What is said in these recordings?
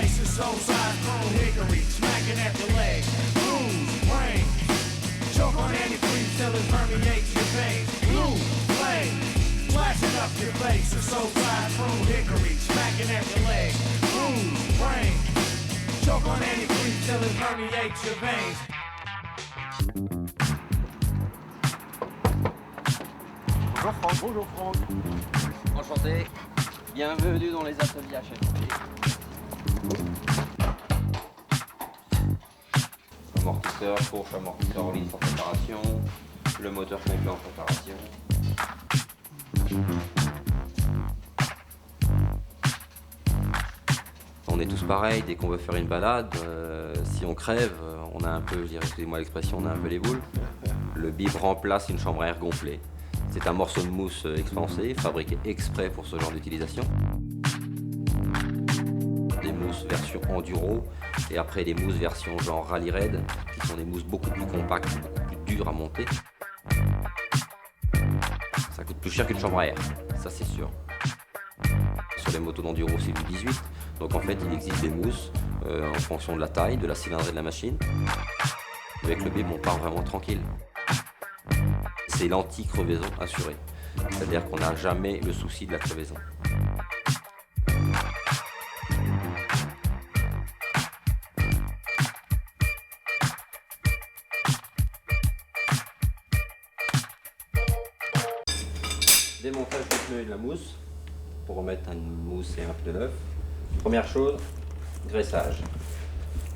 face is so size chrome hickory, smacking at your leg. Bruise, brain, choke on antifreeze till it permeates your veins. Blue flame, flashing up your face is so size chrome hickory, smacking at your leg. Bruise, brain, choke on antifreeze till it permeates your veins. Bonjour Franck. Bonjour Franck. Enchanté. Bienvenue dans les ateliers HFP. Amortisseur, fourche, amortisseur lisse en préparation. Le moteur complet en préparation. On est tous pareils, dès qu'on veut faire une balade, si on crève, on a un peu, je dirais, excusez-moi l'expression, on a un peu les boules. Le bib remplace une chambre à air gonflée. C'est un morceau de mousse expansé, fabriqué exprès pour ce genre d'utilisation. Des mousses version enduro et après des mousses version genre rally raid, qui sont des mousses beaucoup plus compactes, beaucoup plus dures à monter. Ça coûte plus cher qu'une chambre à air, ça c'est sûr. Sur les motos d'enduro c'est du 18, donc en fait il existe des mousses en fonction de la taille, de la cylindrée de la machine. Avec le bib on part vraiment tranquille. C'est l'anti-crevaison assurée. C'est-à-dire qu'on n'a jamais le souci de la crevaison. Démontage du pneu et de la mousse pour remettre une mousse et un pneu neuf. Première chose, graissage.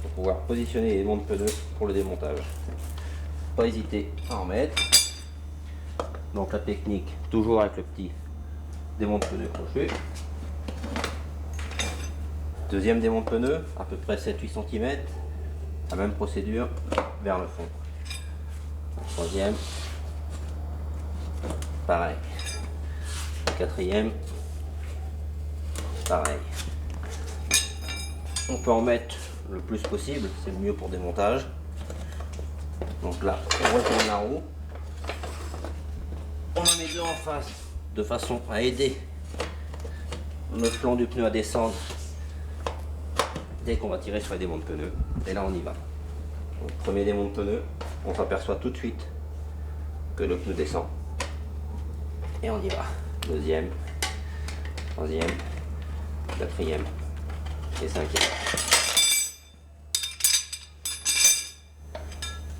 Pour pouvoir positionner les éléments de pneu pour le démontage. Pas hésiter à en mettre. Donc la technique, toujours avec le petit démont de pneu crochet. Deuxième démont de pneu, à peu près 7-8 cm. La même procédure vers le fond. Troisième, pareil. Quatrième, pareil. On peut en mettre le plus possible, c'est le mieux pour démontage. Donc là, on retourne la roue. On en met deux en face, de façon à aider le flanc du pneu à descendre dès qu'on va tirer sur les démonts de pneus. Et là on y va. Donc, premier démon de pneu, on s'aperçoit tout de suite que le pneu descend. Et on y va. Deuxième, troisième, quatrième et cinquième.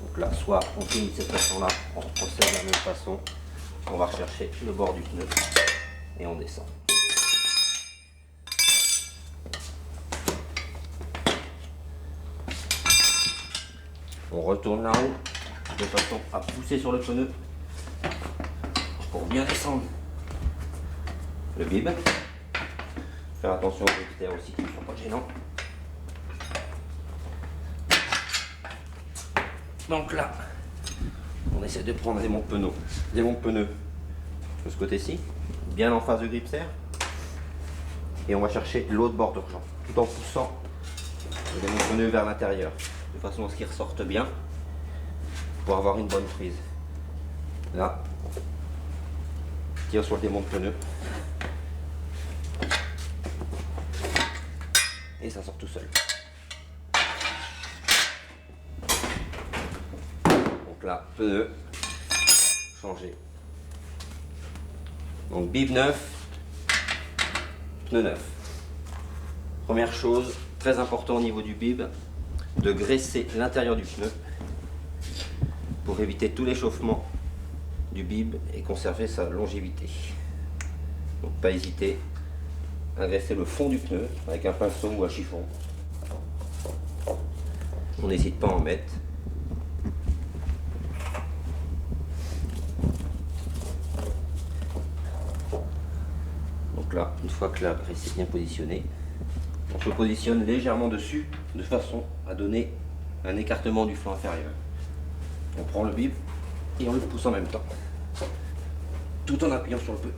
Donc là, soit on finit de cette façon-là, on procède de la même façon. On va rechercher le bord du pneu et on descend. On retourne la roue de façon à pousser sur le pneu pour bien descendre le bib. Faire attention aux extérieurs aussi qui ne sont pas gênants. Donc là, on essaie de prendre des monts de pneus de ce côté-ci, bien en face du grip serre, et on va chercher l'autre bord d'urgence, tout en poussant les monts de pneus vers l'intérieur, de façon à ce qu'ils ressortent bien, pour avoir une bonne prise. Là, on tire sur le démon de pneu, et ça sort tout seul. Donc là, pneu changé. Donc bib neuf, pneu neuf. Première chose, très important au niveau du bib, de graisser l'intérieur du pneu pour éviter tout l'échauffement du bib et conserver sa longévité. Donc pas hésiter à graisser le fond du pneu avec un pinceau ou un chiffon. On n'hésite pas à en mettre. Donc là, une fois que la graisse est bien positionnée, on se positionne légèrement dessus de façon à donner un écartement du flanc inférieur. On prend le bib et on le pousse en même temps, tout en appuyant sur le pneu.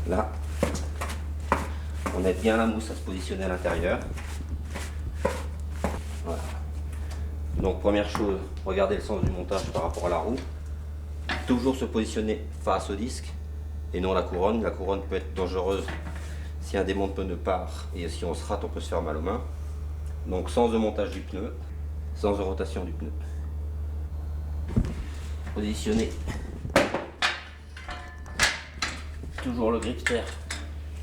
Là, on aide bien la mousse à se positionner à l'intérieur. Voilà. Donc première chose, regardez le sens du montage par rapport à la roue. Toujours se positionner face au disque et non la couronne. La couronne peut être dangereuse si un démont de pneu part et si on se rate, on peut se faire mal aux mains. Donc sens de montage du pneu, sens de rotation du pneu. Positionner toujours le gripster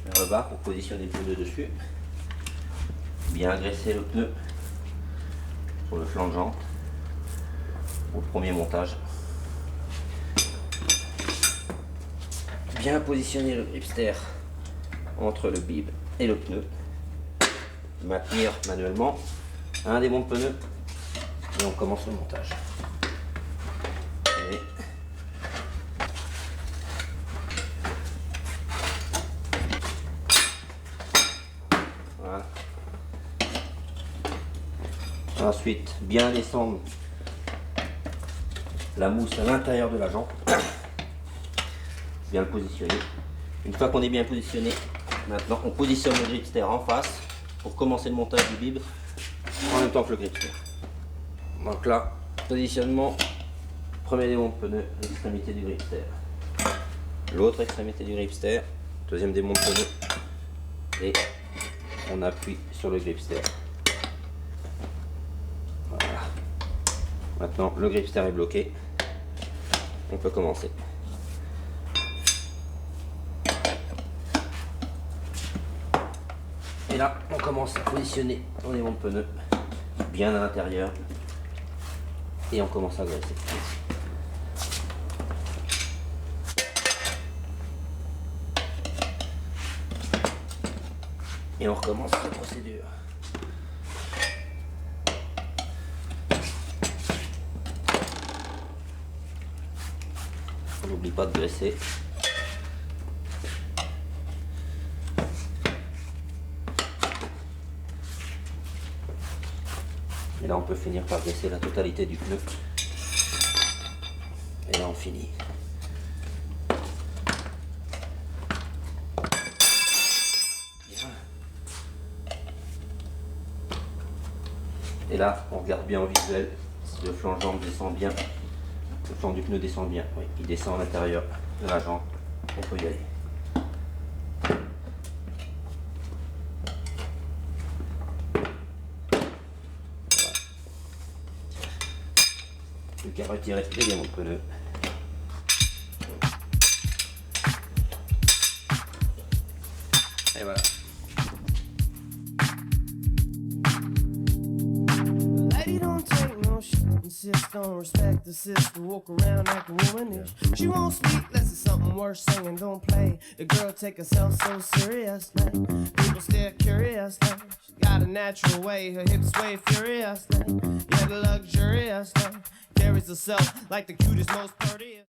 vers le bas pour positionner le pneu dessus. Bien agresser le pneu sur le flanc de jante pour le premier montage. Bien positionner le gripster entre le bib et le pneu. Maintenir manuellement un démont de pneu et on commence le montage. Et voilà. Ensuite, bien descendre la mousse à l'intérieur de la jante. Bien le positionner. Une fois qu'on est bien positionné, maintenant on positionne le gripster en face pour commencer le montage du bib en même temps que le gripster. Donc là, positionnement, premier démont de pneu, l'extrémité du gripster. L'autre extrémité du gripster, deuxième démont de pneu et on appuie sur le gripster. Voilà. Maintenant le gripster est bloqué, on peut commencer. Et là, on commence à positionner nos démons de pneu bien à l'intérieur et on commence à graisser. Et on recommence la procédure. On n'oublie pas de graisser. Et là on peut finir par graisser la totalité du pneu. Et là on finit. Bien. Et là on regarde bien en visuel si le flanc de jante descend bien. Le flanc du pneu descend bien. Oui, il descend à l'intérieur de la jante. On peut y aller. Plus qu'à retirer les démons de pneu. Et voilà. Lady don't take no shit, insist on respect the sister, walk around like a womanish. She won't speak unless it's something worth saying, don't play. The girl take herself so seriously. People stare curiously. She got a natural way, her hips sway furiously. Yet luxuriously. Carries herself like the cutest, most prettiest.